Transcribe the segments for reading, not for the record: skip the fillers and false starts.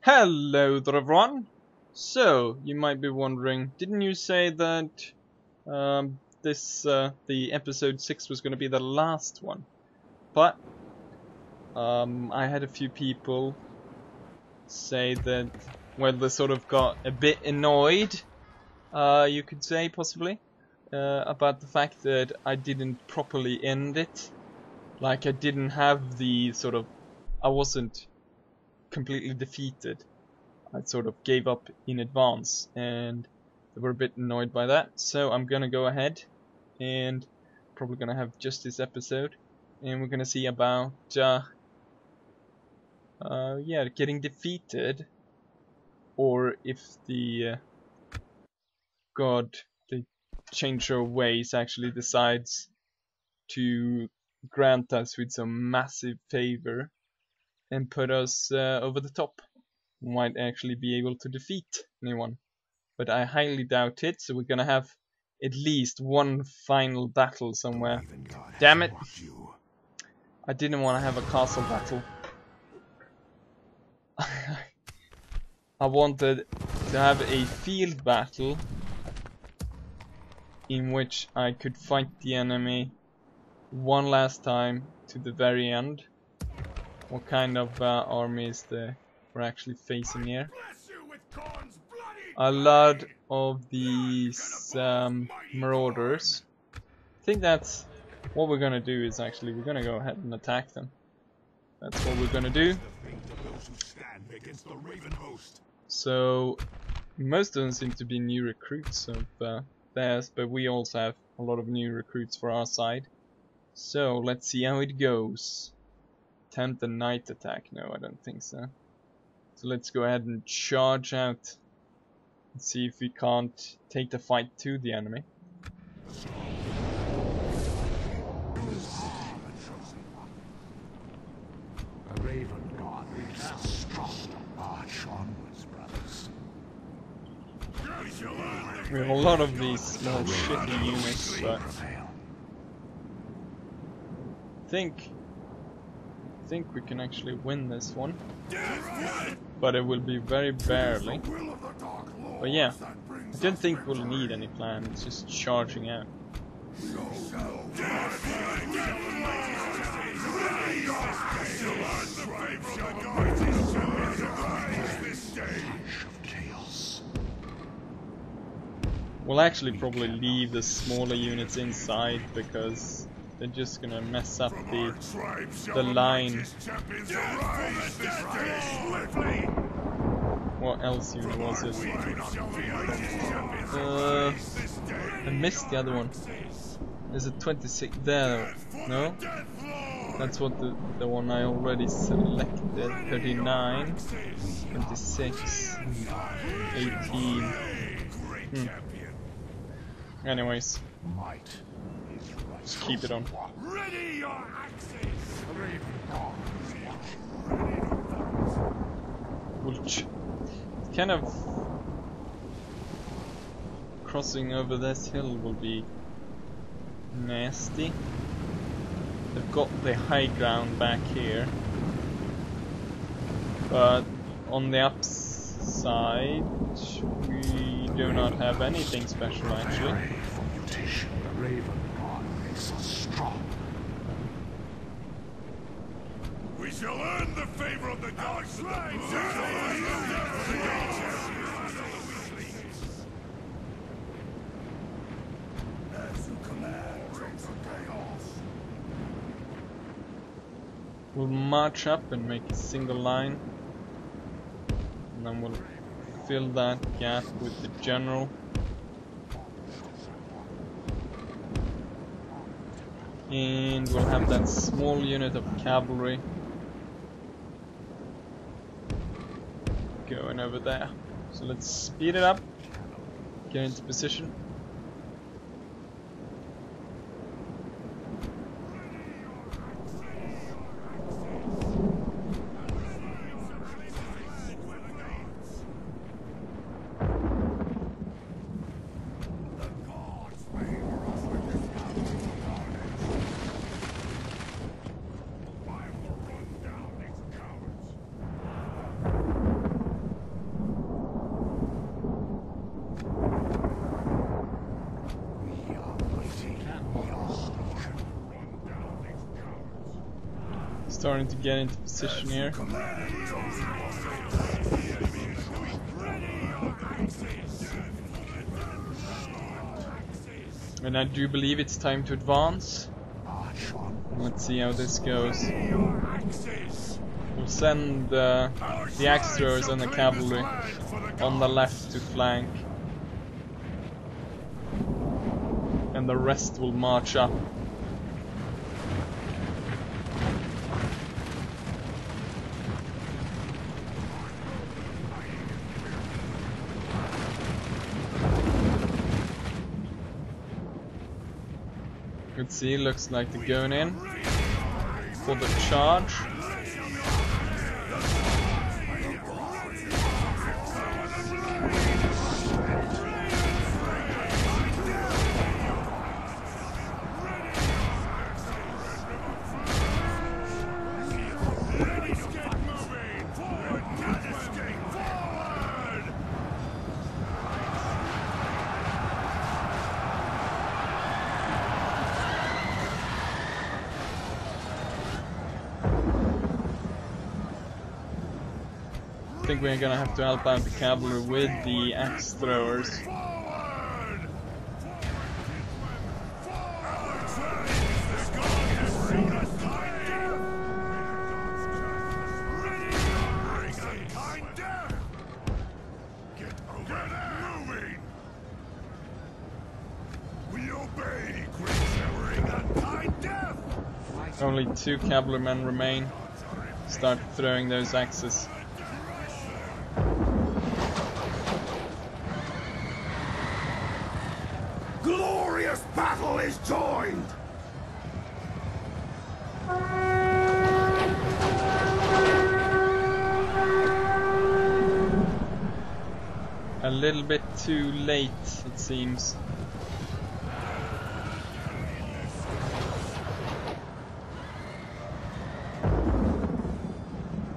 Hello there everyone! So, you might be wondering, didn't you say that the episode 6 was going to be the last one? But, I had a few people say that, well, they sort of got a bit annoyed, you could say, possibly, about the fact that I didn't properly end it. Like, I didn't have the sort of, I wasn't completely defeated. I sort of gave up in advance, and they were a bit annoyed by that. So I'm gonna go ahead and probably gonna have just this episode, and we're gonna see about getting defeated, or if the God, the changer of ways, actually decides to grant us with some massive favor and put us over the top. We might actually be able to defeat anyone, but I highly doubt it, so we're gonna have at least one final battle somewhere. Damn it! I didn't want to have a castle battle. I wanted to have a field battle in which I could fight the enemy one last time to the very end. What kind of army is we're actually facing here? A lot of these marauders. I think that's what we're gonna do. Is actually we're gonna go ahead and attack them. That's what we're gonna do. So most of them seem to be new recruits of theirs, but we also have a lot of new recruits for our side. So let's see how it goes. Attempt a night attack? No, I don't think so. So let's go ahead and charge out. Let's see if we can't take the fight to the enemy. A raven god makes us strong to march onwards, brothers. We have a lot of these small shitty units, but I think we can actually win this one. But it will be very barely. But yeah, I don't think we'll need any plan, it's just charging out. We'll actually probably leave the smaller units inside because they're just gonna mess up the line. What else unit was it? I missed the other one. There's a 26 there. No? That's what the one I already selected. 39, 26, 18. Anyways, just keep it on. Ready your axes! Kind of crossing over this hill will be nasty. They've got the high ground back here, but on the upside we do not have anything special actually. The raven god makes us strong. We shall earn the favor of the gods. As you command, Prince of Chaos. We'll march up and make a single line, and then we'll fill that gap with the general. And we'll have that small unit of cavalry going over there. So let's speed it up, get into position. Starting to get into position here. And I do believe it's time to advance. Let's see how this goes. We'll send the axe throwers and the cavalry on the left to flank. And the rest will march up. Let's see, looks like they're going in for the charge. I think we're gonna have to help out the cavalry with the axe throwers. Only 2 cavalrymen remain. Start throwing those axes. Glorious battle is joined! A little bit too late, it seems.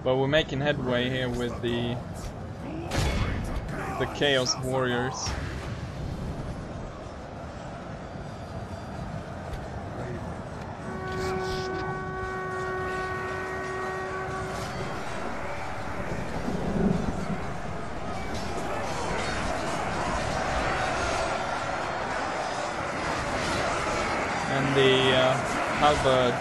But we're making headway here with the Chaos Warriors. And the halberd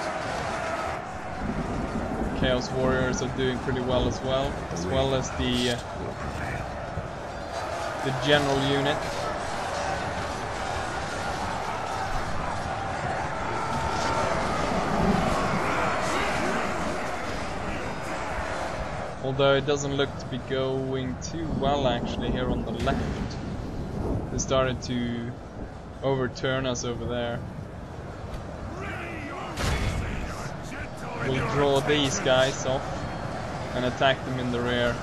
Chaos Warriors are doing pretty well as well as the general unit. Although it doesn't look to be going too well actually here on the left. They started to overturn us over there. We'll draw these guys off and attack them in the rear.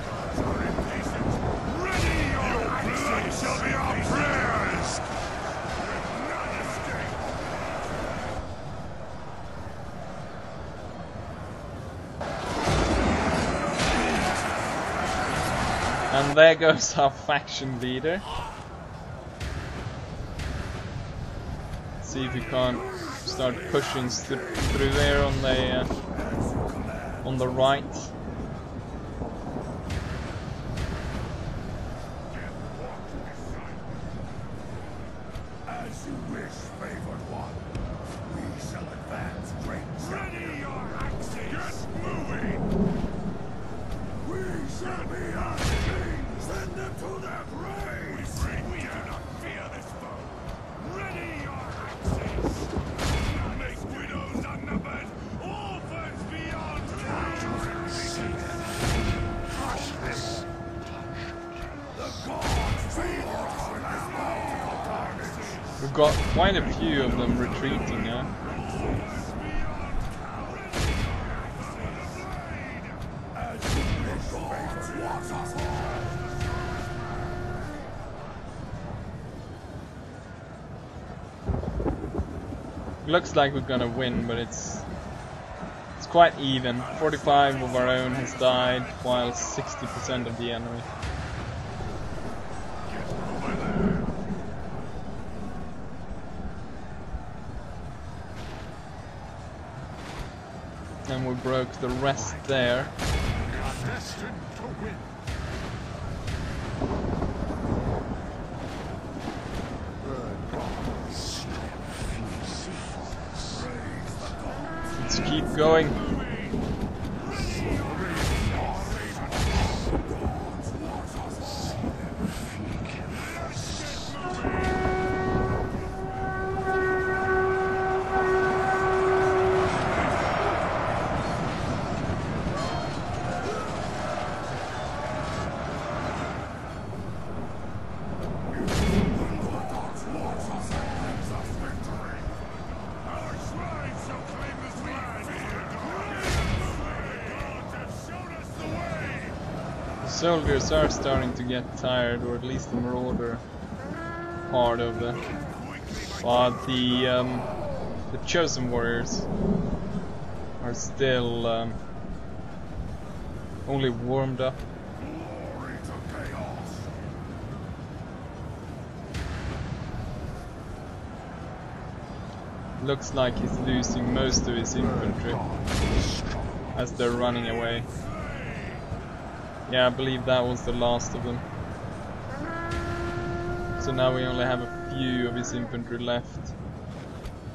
And there goes our faction leader. See if we can't start pushing through there on the right. As you wish, favored one. We shall advance, great. Ready your axes! Get moving! We shall be our kings! Send them to their graves! We do not fear this foe! Ready your axes! Make widows unnumbered! Orphans beyond Crush this! The gods favor us with this bountiful carnage! We've got quite a few of them retreating now. Looks like we're gonna win, but it's quite even. 45 of our own has died, while 60% of the enemy. And we broke the rest there. Let's keep going. Soldiers are starting to get tired, or at least the marauder part of it. But the chosen warriors are still only warmed up. Looks like he's losing most of his infantry as they're running away. Yeah, I believe that was the last of them. So now we only have a few of his infantry left.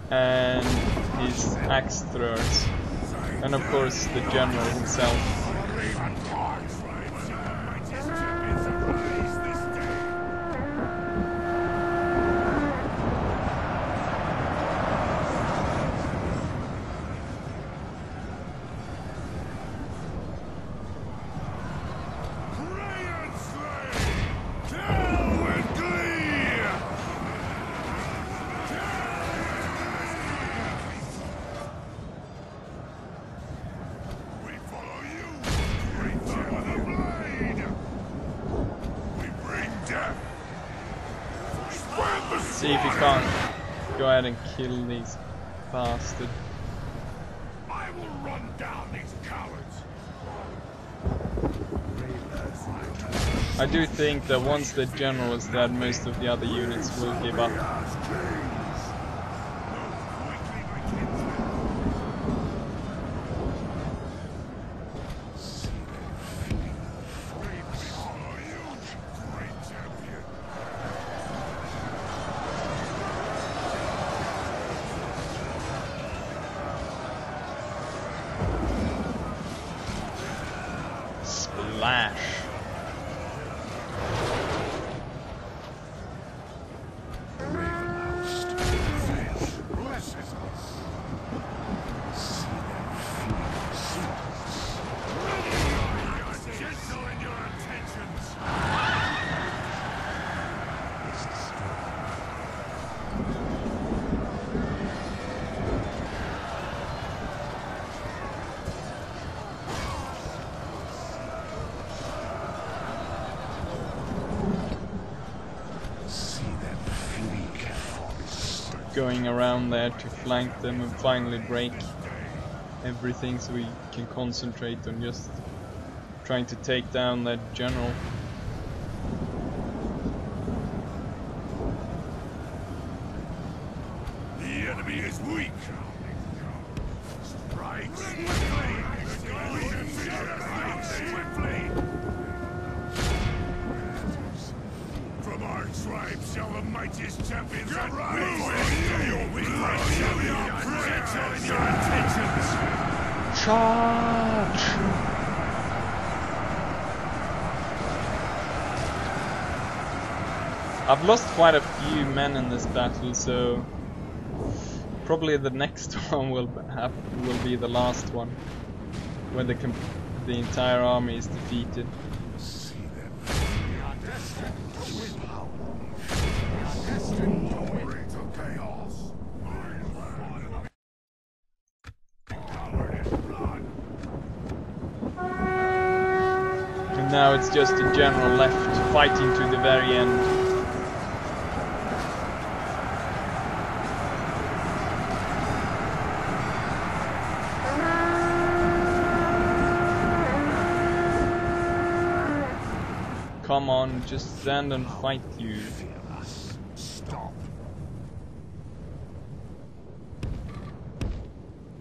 And his axe throwers. And of course the general himself. See if you can't go ahead and kill these bastards. I will run down these cowards. I do think that once the general is dead, most of the other units will give up. Splash. Going around there to flank them and finally break everything so we can concentrate on just trying to take down that general. The enemy is weak. Strike swiftly. From our tribe shall the mightiest champions arise. We shall be our gentle in your intentions. Charge! I've lost quite a few men in this battle, so probably the next one will be the last one, when the entire army is defeated. And now it's just a general left fighting to the very end. Come on, just stand and fight, you. Stop.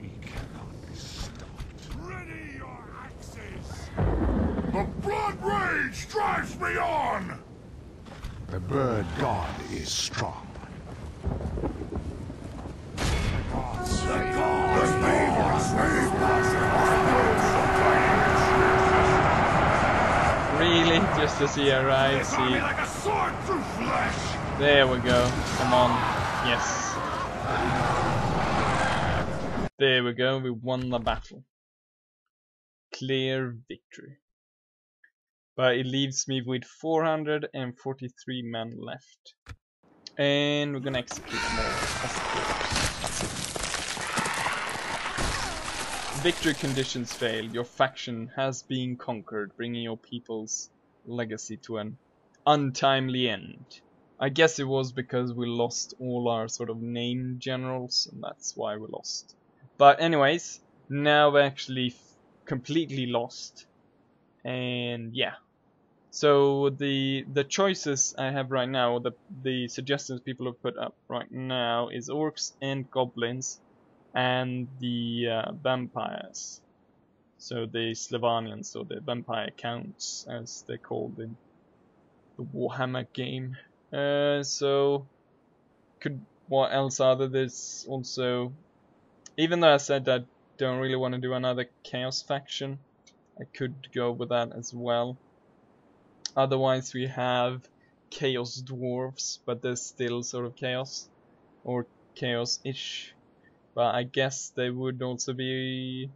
We cannot be stopped. rage drives me on! The bird god is strong. Really? Just to see her eyes? See. Like a sword through flesh. There we go. Come on. Yes. There we go. We won the battle. Clear victory. But it leaves me with 443 men left. And we're gonna execute more. Victory conditions failed. Your faction has been conquered, bringing your people's legacy to an untimely end. I guess it was because we lost all our sort of named generals, and that's why we lost. But anyways, now we're actually completely lost. And yeah. So the choices I have right now, the suggestions people have put up right now is orcs and goblins and the vampires. So the Slavonians, or the vampire counts as they're called in the Warhammer game. So what else are there? There's also, even though I said I don't really want to do another chaos faction, I could go with that as well. Otherwise we have chaos dwarves, but they're still sort of chaos, or chaos-ish. But I guess they would also be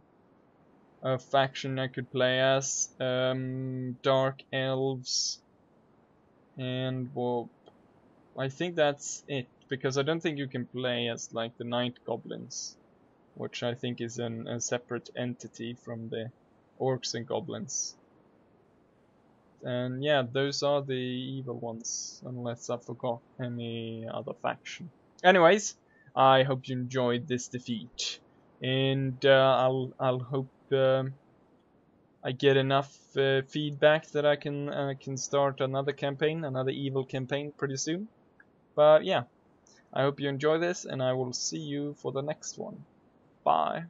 a faction I could play as. Dark elves, and well, I think that's it, because I don't think you can play as like the night goblins, which I think is a separate entity from the orcs and goblins. And yeah, those are the evil ones, unless I forgot any other faction. Anyways, I hope you enjoyed this defeat, and I'll hope I get enough feedback that I can start another campaign, another evil campaign pretty soon. But yeah, I hope you enjoy this, and I will see you for the next one. Bye.